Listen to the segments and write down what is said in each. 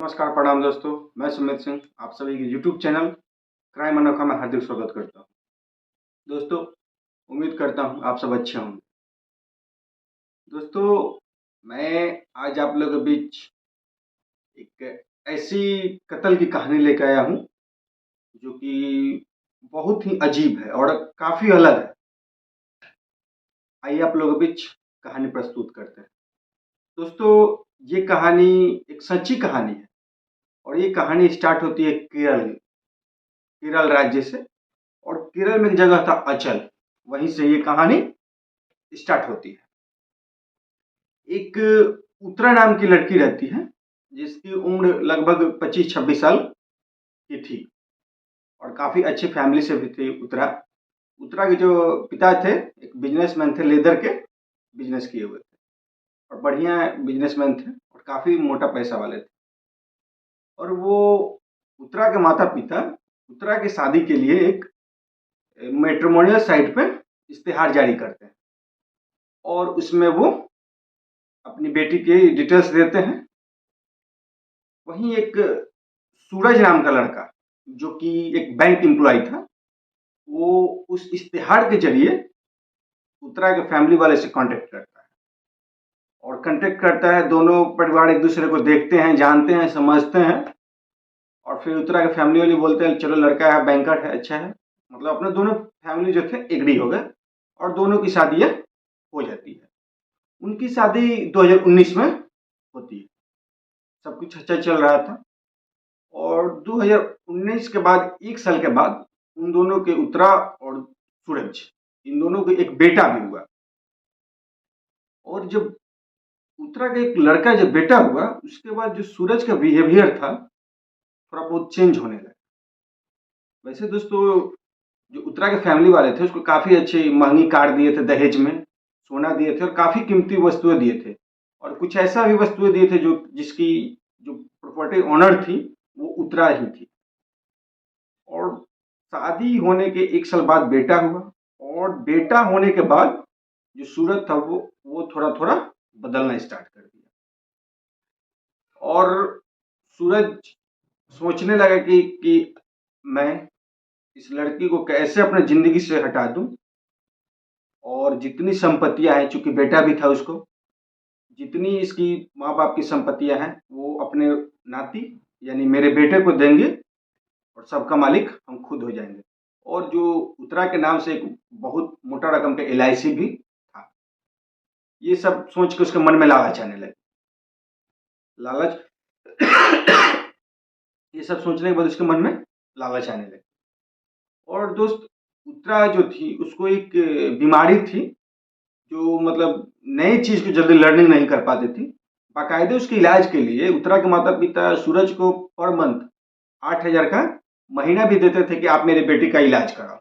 नमस्कार, प्रणाम दोस्तों। मैं सुमित सिंह आप सभी के यूट्यूब चैनल क्राइम अनोखा में हार्दिक स्वागत करता हूं। दोस्तों, उम्मीद करता हूं आप सब अच्छे होंगे। दोस्तों, मैं आज आप लोगों के बीच एक ऐसी कत्ल की कहानी लेकर आया हूं जो कि बहुत ही अजीब है और काफ़ी अलग है। आइए आप लोगों के बीच कहानी प्रस्तुत करते हैं। दोस्तों, ये कहानी एक सच्ची कहानी है और ये कहानी स्टार्ट होती है केरल राज्य से। और केरल में एक जगह था अचल, वहीं से ये कहानी स्टार्ट होती है। एक उत्तरा नाम की लड़की रहती है जिसकी उम्र लगभग 25-26 साल की थी और काफी अच्छी फैमिली से भी थी उत्तरा। उत्तरा के जो पिता थे एक बिजनेसमैन थे, लेदर के बिजनेस किए हुए थे और बढ़िया बिजनेसमैन थे और काफी मोटा पैसा वाले थे। और वो उत्तरा के माता पिता उत्तरा की शादी के लिए एक मैट्रिमोनियल साइट पे इश्तेहार जारी करते हैं और उसमें वो अपनी बेटी की डिटेल्स देते हैं। वहीं एक सूरज नाम का लड़का जो कि एक बैंक एम्प्लॉय था, वो उस इश्तेहार के जरिए उत्तरा के फैमिली वाले से कांटेक्ट करता है और कांटेक्ट करता है। दोनों परिवार एक दूसरे को देखते हैं, जानते हैं, समझते हैं और फिर उत्तरा के फैमिली वाले बोलते हैं चलो लड़का है, बैंकर है, अच्छा है। मतलब अपने दोनों फैमिली जो थे एग्री हो गए और दोनों की शादी हो जाती है। उनकी शादी 2019 में होती है। सब कुछ अच्छा चल रहा था और 2019 के बाद 1 साल के बाद उन दोनों के उत्तरा और सूरज, इन दोनों को एक बेटा भी हुआ। और जब उत्तरा का एक लड़का जब बेटा हुआ उसके बाद जो सूरज का बिहेवियर था थोड़ा बहुत चेंज होने लगा। वैसे दोस्तों, जो उत्तरा के फैमिली वाले थे उसको काफ़ी अच्छी महंगी कार दिए थे, दहेज में सोना दिए थे और काफ़ी कीमती वस्तुएं दिए थे और कुछ ऐसा भी वस्तुएं दिए थे जो जिसकी जो प्रॉपर्टी ऑनर थी वो उत्तरा ही थी। और शादी होने के 1 साल बाद बेटा हुआ और बेटा होने के बाद जो सूरज था वो थोड़ा थोड़ा बदलना स्टार्ट कर दिया और सूरज सोचने लगा कि मैं इस लड़की को कैसे अपने जिंदगी से हटा दूं और जितनी संपत्तियां हैं, चूंकि बेटा भी था उसको, जितनी इसकी माँ बाप की संपत्तियां हैं वो अपने नाती यानी मेरे बेटे को देंगे और सबका मालिक हम खुद हो जाएंगे। और जो उत्तरा के नाम से एक बहुत मोटा रकम का LIC भी था। ये सब सोच के उसके मन में लालच आने लगे। लालच ये सब सोचने के बाद उसके मन में लालच आने लगे। और दोस्त, उत्तरा जो थी उसको एक बीमारी थी जो मतलब नई चीज को जल्दी लर्निंग नहीं कर पाती थी। बाकायदे उसके इलाज के लिए उत्तरा के माता पिता सूरज को पर मंथ 8,000 का महीना भी देते थे कि आप मेरे बेटी का इलाज कराओ।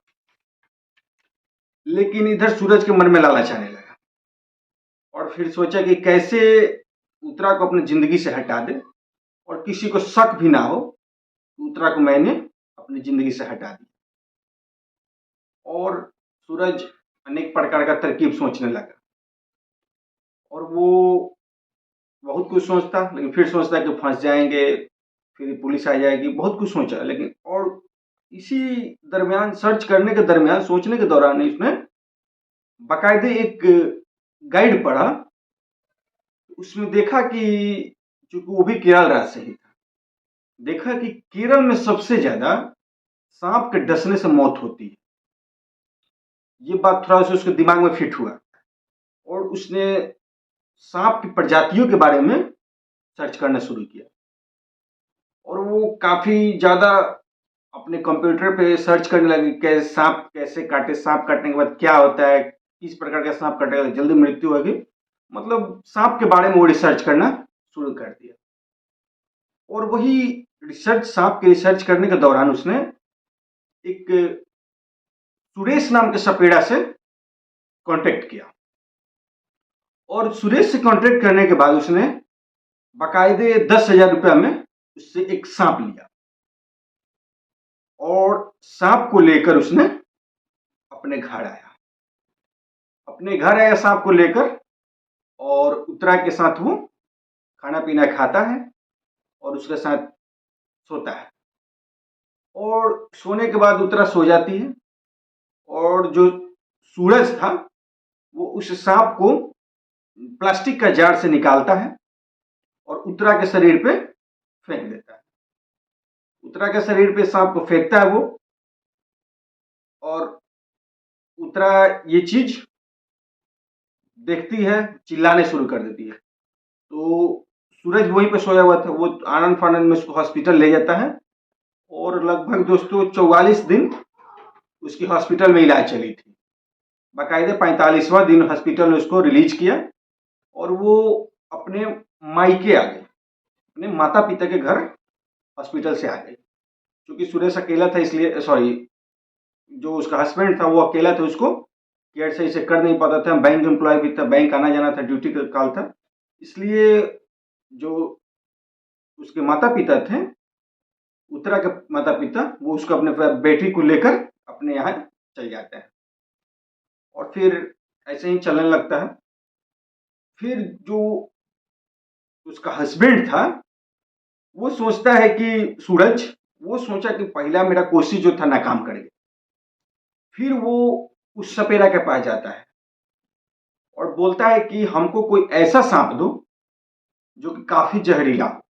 लेकिन इधर सूरज के मन में लालच आने लगा और फिर सोचा कि कैसे उत्तरा को अपनी जिंदगी से हटा दे और किसी को शक भी ना हो उत्तरा को मैंने अपनी जिंदगी से हटा दिया। और सूरज अनेक प्रकार का तरकीब सोचने लगा और वो बहुत कुछ सोचता, लेकिन फिर सोचता कि फंस जाएंगे, फिर पुलिस आ जाएगी, बहुत कुछ सोचा। लेकिन और इसी दरमियान सर्च करने के दरमियान, सोचने के दौरान उसने बाकायदे एक गाइड पढ़ा। उसमें देखा कि चूंकि वो भी केरल राज्य से ही था, देखा कि केरल में सबसे ज्यादा सांप के डसने से मौत होती है। ये बात थोड़ा सा उसके दिमाग में फिट हुआ और उसने सांप की प्रजातियों के बारे में सर्च करना शुरू किया और वो काफी ज्यादा अपने कंप्यूटर पे सर्च करने लगे कि सांप कैसे काटे, सांप काटने के बाद क्या होता है, किस प्रकार का सांप काटेगा जल्दी मृत्यु होगी। मतलब सांप के बारे में वो रिसर्च करना शुरू कर दिया। और वही रिसर्च, सांप के रिसर्च करने के दौरान उसने एक सुरेश नाम के सपेड़ा से कांटेक्ट किया और सुरेश से कांटेक्ट करने के बाद उसने बाकायदे 10,000 रुपया में उससे एक सांप लिया और सांप को लेकर उसने अपने घर आया। अपने घर आया सांप को लेकर और उत्तरा के साथ वो खाना पीना खाता है और और उसके साथ सोता है। और सोने के बाद उत्तरा सो जाती है और जो सूरज था वो उस सांप को प्लास्टिक का जार से निकालता है और उत्तरा के शरीर पे फेंक देता है। उत्तरा के शरीर पे सांप को फेंकता है वो, और उत्तरा ये चीज देखती है, चिल्लाने शुरू कर देती है। तो सूरज वहीं पे सोया हुआ था, वो आनंद फानंद में उसको हॉस्पिटल ले जाता है और लगभग दोस्तों 44 दिन उसकी हॉस्पिटल में इलाज चली थी। बाकायदे 45वां दिन हॉस्पिटल ने उसको रिलीज किया और वो अपने मायके आ गई, अपने माता पिता के घर हॉस्पिटल से आ गई। क्योंकि सुरेश अकेला था, इसलिए सॉरी जो उसका हस्बैंड था वो अकेला था, उसको केयर सही से कर नहीं पाता था, बैंक एम्प्लॉय भी था, बैंक आना जाना था, ड्यूटी का कॉल था, इसलिए जो उसके माता पिता थे, उत्तरा के माता पिता, वो उसको अपने बेटी को लेकर अपने यहाँ चल जाते हैं और फिर ऐसे ही चलने लगता है। फिर जो उसका हस्बैंड था वो सोचता है कि सूरज, वो सोचा कि पहला मेरा कोशिश जो था नाकाम कर गया। फिर वो उस सपेरा के पास जाता है और बोलता है कि हमको कोई ऐसा सांप दो जो कि काफी जहरीला हो।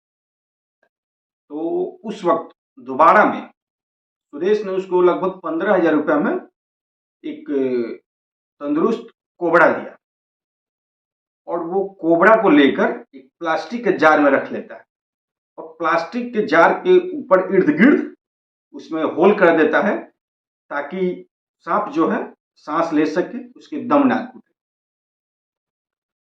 तो उस वक्त दोबारा में सुरेश ने उसको लगभग 15,000 रुपये में एक तंदुरुस्त कोबरा दिया और वो कोबरा को लेकर एक प्लास्टिक के जार में रख लेता है और प्लास्टिक के जार के ऊपर इर्द गिर्द उसमें होल कर देता है ताकि सांप जो है सांस ले सके, उसके दम ना घुटे।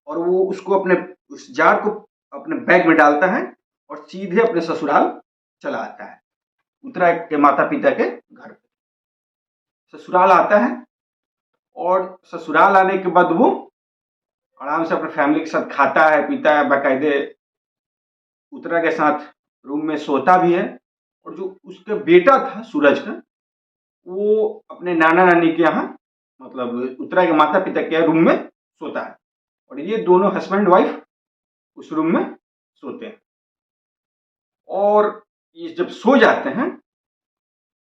और वो उसको अपने उस जार को अपने बैग में डालता है और सीधे अपने ससुराल चला आता है, उत्तरा के माता पिता के घर पे ससुराल आता है। और ससुराल आने के बाद वो आराम से अपने फैमिली के साथ खाता है, पीता है, बाकायदे उत्तरा के साथ रूम में सोता भी है। और जो उसका बेटा था सूरज का, वो अपने नाना नानी के यहाँ, मतलब उत्तरा के माता पिता के रूम में सोता है और ये दोनों हस्बैंड वाइफ उस रूम में सोते हैं। और ये जब सो जाते हैं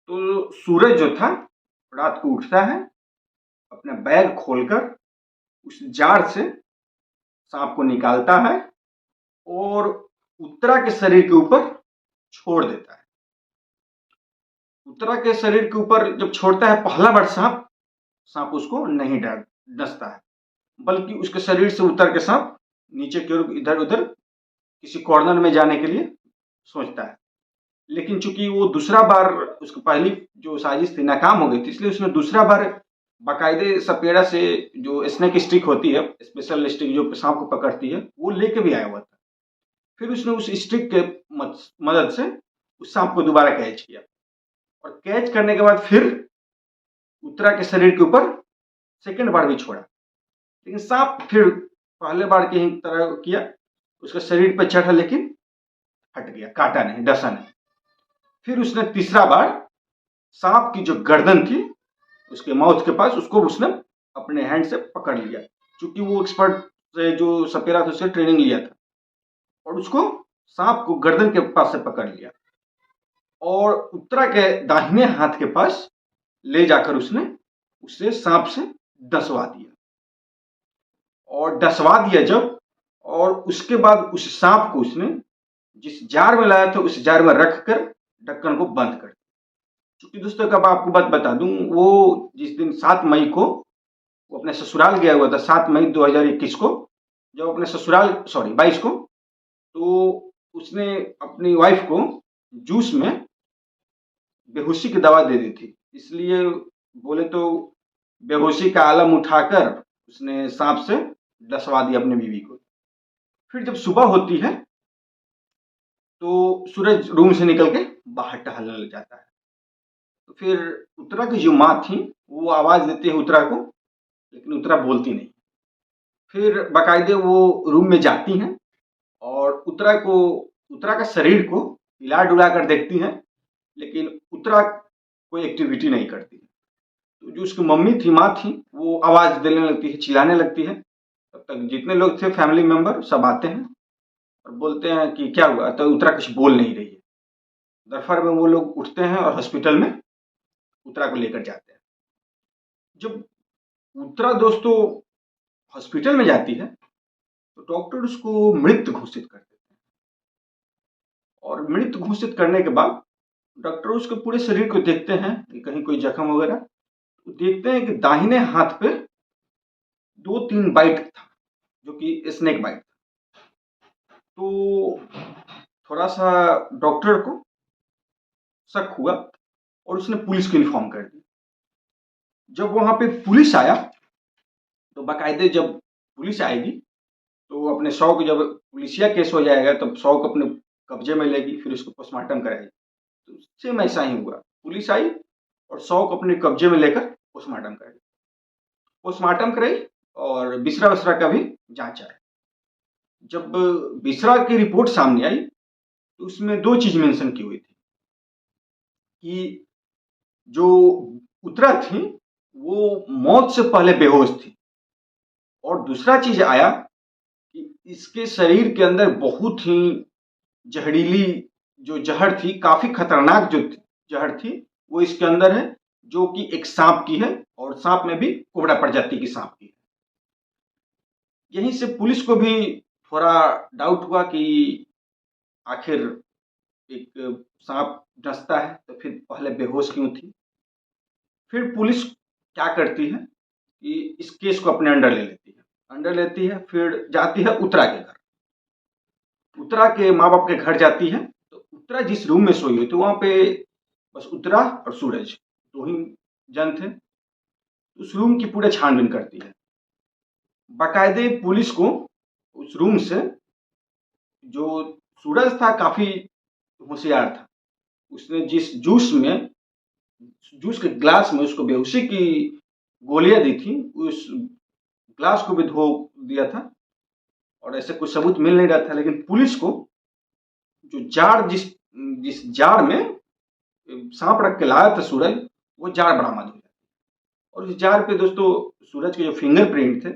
तो सूरज जो था रात को उठता है, अपना बैग खोलकर उस जार से सांप को निकालता है और उत्तरा के शरीर के ऊपर छोड़ देता है। उत्तरा के शरीर के ऊपर जब छोड़ता है, पहला बार सांप उसको नहीं डसता है, बल्कि उसके शरीर से उतर के सांप नीचे की ओर इधर उधर किसी कॉर्नर में जाने के लिए सोचता है। लेकिन चूंकि वो दूसरा बार, उसकी पहली जो साजिश थी नाकाम हो गई थी, इसलिए उसने दूसरा बार बाकायदे सपेरा से जो स्नेक स्टिक होती है, स्पेशल स्टिक जो सांप को पकड़ती है, वो लेके भी आया हुआ था। फिर उसने उस स्टिक के मदद से उस सांप को दोबारा कैच किया और कैच करने के बाद फिर उत्तरा के शरीर के ऊपर सेकेंड बार भी छोड़ा, लेकिन सांप फिर पहले बार की ही तरह किया, उसके शरीर पर चढ़ा लेकिन हट गया, काटा नहीं, डसा नहीं। फिर उसने तीसरा बार सांप की जो गर्दन थी उसके माउथ के पास, उसको उसने अपने हैंड से पकड़ लिया, क्योंकि वो एक्सपर्ट से जो सपेरा था उससे ट्रेनिंग लिया था, और उसको सांप को गर्दन के पास से पकड़ लिया और उत्तरा के दाहिने हाथ के पास ले जाकर उसने उसे सांप से डसवा दिया। और डसवा दिया जब, और उसके बाद उस सांप को उसने जिस जार में लाया था उस जार में रखकर ढक्कन को बंद कर दिया। क्योंकि दोस्तों कब आपको बात बता दूं, वो जिस दिन 7 मई को वो अपने ससुराल गया हुआ था, 7 मई 2021 को, जब अपने ससुराल 22 को, तो उसने अपनी वाइफ को जूस में बेहोशी की दवा दे दी थी, इसलिए बोले तो बेहोशी का आलम उठाकर उसने सांप से डसवा दिया अपनी बीवी को। फिर जब सुबह होती है तो सूरज रूम से निकल के बाहर टहलने लग जाता है। तो फिर उत्तरा की जो माँ थी वो आवाज देती है उत्तरा को, लेकिन उत्तरा बोलती नहीं। फिर बाकायदे वो रूम में जाती हैं और उत्तरा का शरीर को हिला डुला कर देखती हैं, लेकिन उत्तरा कोई एक्टिविटी नहीं करती। तो जो उसकी मम्मी थी, माँ थी, वो आवाज देने लगती है, चिल्लाने लगती है। तब तक जितने लोग थे फैमिली मेंबर सब आते हैं और बोलते हैं कि क्या हुआ, तो उत्तरा कुछ बोल नहीं रही है। दरफर में वो लोग उठते हैं और हॉस्पिटल में उत्तरा को लेकर जाते हैं। जब उत्तरा दोस्तों हॉस्पिटल में जाती है तो डॉक्टर उसको मृत घोषित कर देते हैं। और मृत घोषित करने के बाद डॉक्टर उसके पूरे शरीर को देखते हैं कि कहीं कोई जख्म वगैरह, तो देखते हैं कि दाहिने हाथ पे 2-3 बाइट था, जो कि स्नेक बाइट था। तो थोड़ा सा डॉक्टर को शक हुआ और उसने पुलिस को इन्फॉर्म कर दिया। जब वहां पे पुलिस आया तो बाकायदे जब पुलिस आएगी तो अपने शव, जब पुलिसिया केस हो जाएगा तब शव को अपने कब्जे में लेगी, फिर उसको पोस्टमार्टम कराएगी। तो सेम ऐसा ही हुआ, पुलिस आई और शव को अपने कब्जे में लेकर पोस्टमार्टम कराई। पोस्टमार्टम कराई और बिसरा विसरा का भी जांच आई। जब बिसरा की रिपोर्ट सामने आई तो उसमें 2 चीज मेंशन की हुई थी कि जो उत्तरा थी वो मौत से पहले बेहोश थी, और दूसरा चीज आया कि इसके शरीर के अंदर बहुत ही जहरीली जो जहर थी, काफी खतरनाक जो जहर थी वो इसके अंदर है, जो कि एक सांप की है, और सांप में भी कोबरा प्रजाति की सांप की है। यहीं से पुलिस को भी थोड़ा डाउट हुआ कि आखिर एक सांप डसता है तो फिर पहले बेहोश क्यों थी। फिर पुलिस क्या करती है कि इस केस को अपने अंडर लेती है, फिर जाती है उत्तरा के घर। उत्तरा के माँ बाप के घर जाती है तो उत्तरा जिस रूम में सोई हुई थी वहां पे बस उत्तरा और सूरज 2 ही जन थे। उस रूम की पूरे छानबीन करती है। बाकायदे पुलिस को उस रूम से, जो सूरज था काफी होशियार था, उसने जिस जूस के ग्लास में उसको बेहोशी की गोलियां दी थी, उस ग्लास को भी धो दिया था। और ऐसे कुछ सबूत मिल नहीं रहा था, लेकिन पुलिस को जो जार जिस जिस जार में सांप रख के लाया था सूरज, वो जार बरामद हो गया। और उस जार पे दोस्तों सूरज के जो फिंगरप्रिंट थे,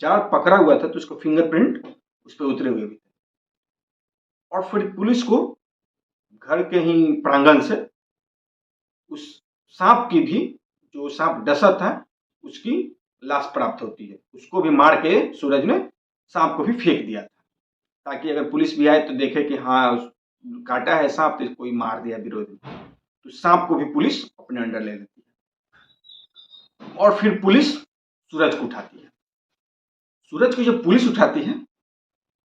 जार पकड़ा हुआ था तो उसका फिंगरप्रिंट उस पर उतरे हुए भी थे। और फिर पुलिस को घर के ही प्रांगण से उस सांप की भी, जो सांप डसा था उसकी लाश प्राप्त होती है। उसको भी मार के सूरज ने सांप को भी फेंक दिया था, ताकि अगर पुलिस भी आए तो देखे कि हाँ काटा है सांप, तो कोई मार दिया विरोधी। तो सांप को भी पुलिस अपने अंडर ले लेती है। और फिर पुलिस सूरज को उठाती है। सूरज को जब पुलिस उठाती है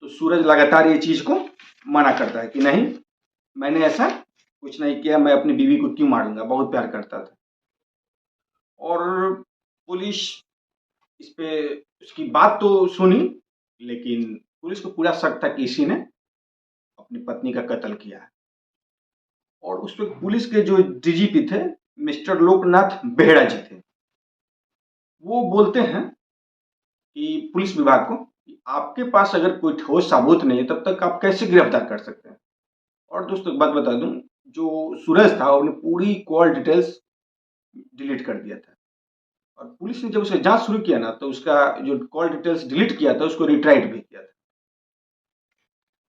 तो सूरज लगातार ये चीज को मना करता है कि नहीं, मैंने ऐसा कुछ नहीं किया, मैं अपनी बीवी को क्यों मारूंगा, बहुत प्यार करता था। और पुलिस इस पे उसकी बात तो सुनी, लेकिन पुलिस को पूरा शक था कि इसी ने अपनी पत्नी का कत्ल किया है। और उस पर पुलिस के जो डीजीपी थे मिस्टर लोकनाथ बेहड़ा जी थे, वो बोलते हैं कि पुलिस विभाग को कि आपके पास अगर कोई ठोस सबूत नहीं है तब तक आप कैसे गिरफ्तार कर सकते हैं। और दोस्तों एक बात बता दूं, जो सूरज था उन्हें पूरी कॉल डिटेल्स डिलीट कर दिया था। और पुलिस ने जब उसे जांच शुरू किया ना, तो उसका जो कॉल डिटेल्स डिलीट किया था उसको रिट्राइट भी किया था।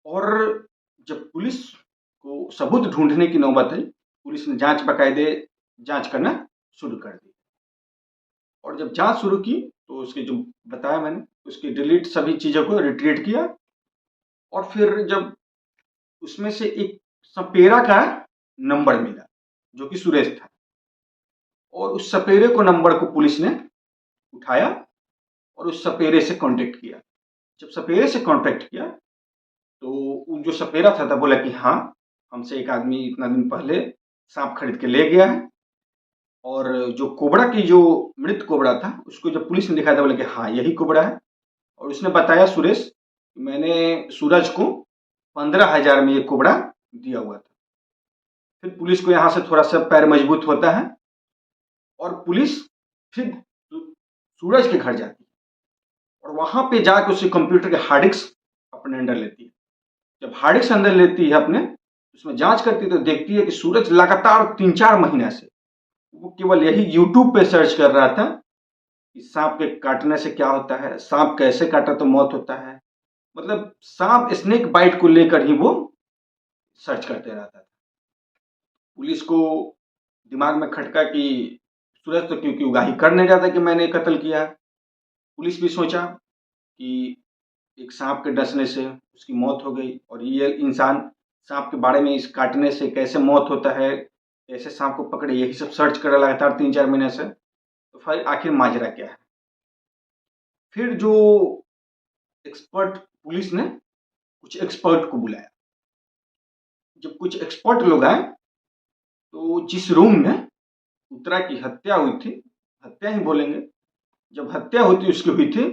और जब पुलिस को सबूत ढूंढने की नौबत आई, पुलिस ने बाकायदे जांच करना शुरू कर दी। और जब जांच शुरू की तो उसके जो बताया मैंने, उसकी डिलीट सभी चीज़ों को रिट्रीट किया। और फिर जब उसमें से एक सपेरा का नंबर मिला जो कि सुरेश था, और उस सपेरे को नंबर को पुलिस ने उठाया और उस सपेरे से कांटेक्ट किया। जब सपेरे से कांटेक्ट किया तो जो सपेरा था बोला कि हाँ, हमसे एक आदमी इतना दिन पहले सांप खरीद के ले गया है। और जो कोबरा की जो मृत कोबरा था उसको जब पुलिस ने दिखाया था, बोले कि हाँ यही कोबरा है। और उसने बताया सुरेश, मैंने सूरज को 15,000 में ये कोबरा दिया हुआ था। फिर पुलिस को यहाँ से थोड़ा सा पैर मजबूत होता है और पुलिस फिर सूरज के घर जाती है और वहां पे जाकर उसके कंप्यूटर के हार्ड डिस्क अपने अंदर लेती है। जब हार्ड डिस्क अंदर लेती है अपने, उसमें जांच करती है तो देखती है कि सूरज लगातार 3-4 महीने से वो केवल यही यूट्यूब पे सर्च कर रहा था कि सांप के काटने से क्या होता है, सांप कैसे काटा तो मौत होता है, मतलब सांप स्नेक बाइट को लेकर ही वो सर्च करते रहता था। पुलिस को दिमाग में खटका कि सूरज तो क्योंकि उगाही कर नहीं रहा था कि मैंने कत्ल किया। पुलिस भी सोचा कि एक सांप के डसने से उसकी मौत हो गई, और ये इंसान सांप के बारे में इस काटने से कैसे मौत होता है, कैसे सांप को पकड़े, यही सब सर्च कर रहा लगातार 3-4 महीने से। तो फिर आखिर माजरा क्या है? फिर जो एक्सपर्ट, पुलिस ने कुछ एक्सपर्ट को बुलाया। जब कुछ एक्सपर्ट लोग आए तो जिस रूम में उत्तरा की हत्या हुई थी, हत्या ही बोलेंगे, जब हत्या होती उसकी हुई थी,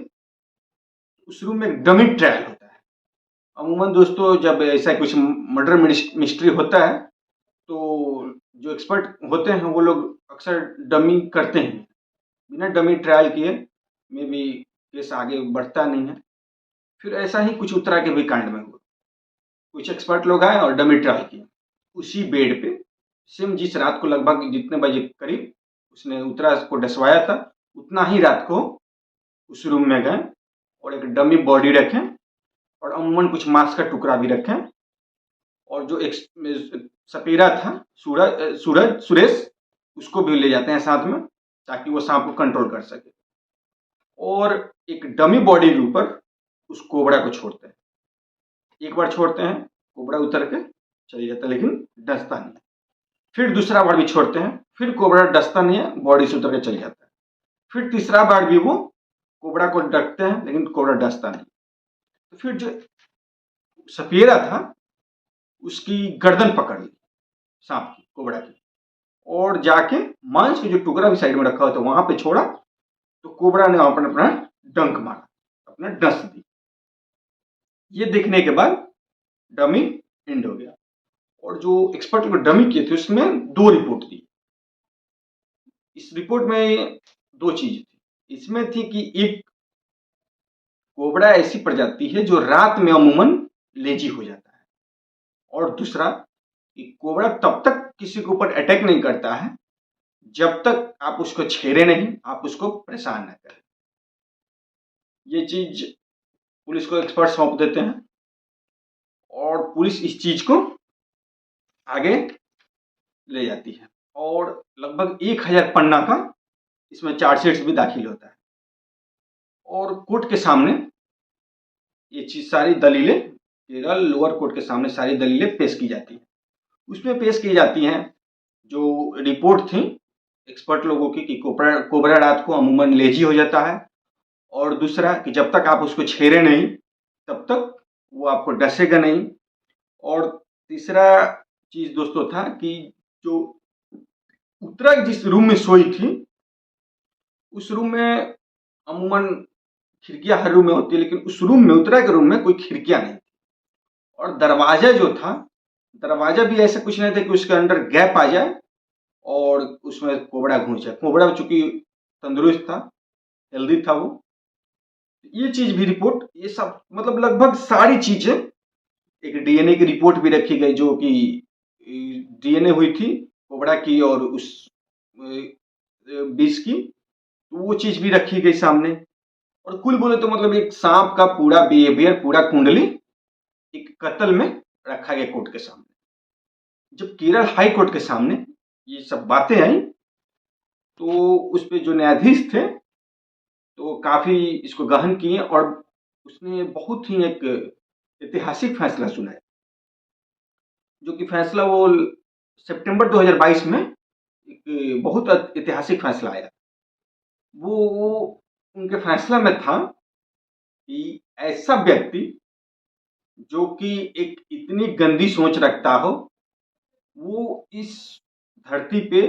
उस रूम में एक डमी ट्रायल होता है। अमूमन दोस्तों जब ऐसा कुछ मर्डर मिस्ट्री होता है तो जो एक्सपर्ट होते हैं वो लोग अक्सर डमी करते हैं। बिना डमी ट्रायल किए में भी केस आगे बढ़ता नहीं है। फिर ऐसा ही कुछ उत्तरा के भी कांड में हुआ। कुछ एक्सपर्ट लोग आए और डमी ट्रायल किए उसी बेड पे, सेम जिस रात को लगभग जितने बजे करीब उसने उत्तरा को डसवाया था, उतना ही रात को उस रूम में गए और एक डमी बॉडी रखें और अमूमन कुछ मांस का टुकड़ा भी रखें, और जो एक सपेरा था सुरेश, उसको भी ले जाते हैं साथ में ताकि वो सांप को कंट्रोल कर सके, और एक डमी बॉडी के ऊपर उस कोबरा को छोड़ते हैं। एक बार छोड़ते हैं, कोबरा उतर के चली जाता है लेकिन डसता नहीं। फिर दूसरा बार भी छोड़ते हैं, फिर कोबरा डसता नहीं है, बॉडी से उतर के चल जाता है। फिर तीसरा बार भी वो कोबरा को डकते हैं लेकिन कोबरा डसता नहीं। तो फिर जो सपेरा था उसकी गर्दन पकड़ ली सांप की, कोबरा की, और जाके मांस के जो टुकड़ा भी साइड में रखा हुआ था वहां पे छोड़ा, तो कोबरा ने अपना अपना डंक मारा, अपना डस दी। ये देखने के बाद डमी एंड हो गया। और जो एक्सपर्ट को डमी किए थे उसमें 2 रिपोर्ट दी। इस रिपोर्ट में 2 चीज थी। इसमें थी कि एक कोबरा ऐसी प्रजाति है जो रात में अमूमन लेजी हो जाता है, और दूसरा कि कोबरा तब तक किसी के ऊपर अटैक नहीं करता है जब तक आप उसको छेड़े नहीं, आप उसको परेशान न करें। ये चीज पुलिस को एक्सपर्ट सौंप देते हैं और पुलिस इस चीज को आगे ले जाती है, और लगभग 1000 पन्ना का इसमें चार्जशीट भी दाखिल होता है, और कोर्ट के सामने ये चीज सारी दलीलें, केरल लोअर कोर्ट के सामने सारी दलीलें पेश की जाती हैं। उसमें पेश की जाती हैं जो रिपोर्ट थी एक्सपर्ट लोगों की कि कोबरा रात को अमूमन लेजी हो जाता है, और दूसरा कि जब तक आप उसको छेड़े नहीं तब तक वो आपको डसेगा नहीं, और तीसरा चीज दोस्तों था कि जो उत्तरा जिस रूम में सोई थी उस रूम में अमूमन खिड़कियां हर रूम में होती है, लेकिन उस रूम में, उत्तरा के रूम में कोई खिड़कियां नहीं थी, और दरवाजा जो था, दरवाजा भी ऐसा कुछ नहीं था कि उसके अंदर गैप आ जाए और उसमें कोबरा घुस जाए। कोबरा चूंकि तंदुरुस्त था, हेल्दी था वो, ये चीज भी रिपोर्ट, ये सब मतलब लगभग सारी चीजें, एक डीएनए की रिपोर्ट भी रखी गई जो कि डीएनए हुई थी कोबरा की और उस बीज की, तो वो चीज भी रखी गई सामने। और कुल बोले तो मतलब एक सांप का पूरा बिहेवियर, पूरा कुंडली एक कत्ल में रखा गया कोर्ट के सामने। जब केरल हाई कोर्ट के सामने ये सब बातें आई तो उस पे जो न्यायाधीश थे तो काफी इसको गहन किए, और उसने बहुत ही एक ऐतिहासिक फैसला सुनाया, जो कि फैसला वो सितंबर 2022 में एक बहुत ऐतिहासिक फैसला आया। वो उनके फैसला में था कि ऐसा व्यक्ति जो कि एक इतनी गंदी सोच रखता हो, वो इस धरती पे,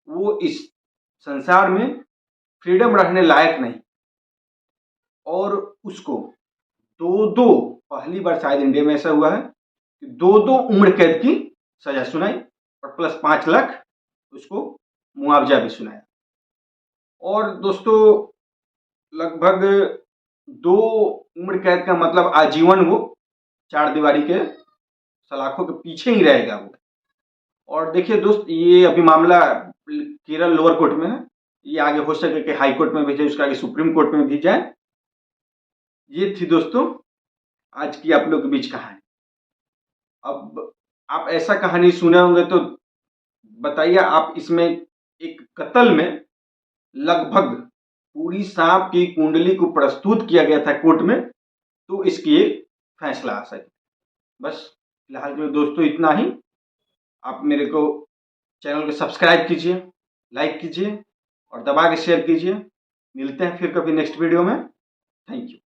वो इस संसार में फ्रीडम रहने लायक नहीं, और उसको 2-2, पहली बार शायद इंडिया में ऐसा हुआ है कि 2-2 उम्र कैद की सजा सुनाई, और प्लस 5 लाख उसको मुआवजा भी सुनाया। और दोस्तों लगभग 2 उम्र कैद का मतलब आजीवन वो 4 दीवारी के सलाखों के पीछे ही रहेगा वो। और देखिए दोस्त, ये अभी मामला केरल लोअर कोर्ट में है, ये आगे हो सके कि हाई कोर्ट में भी जाए, उसका आगे सुप्रीम कोर्ट में भी जाए। ये थी दोस्तों आज की आप लोग के बीच कहानी। अब आप ऐसा कहानी सुने होंगे तो बताइए, आप इसमें एक कत्ल में लगभग पूरी सांप की कुंडली को प्रस्तुत किया गया था कोर्ट में, तो इसकी एक फैसला आ सके। बस फिलहाल के लिए दोस्तों इतना ही। आप मेरे को चैनल को सब्सक्राइब कीजिए, लाइक कीजिए और दबा के शेयर कीजिए। मिलते हैं फिर कभी नेक्स्ट वीडियो में। Thank you.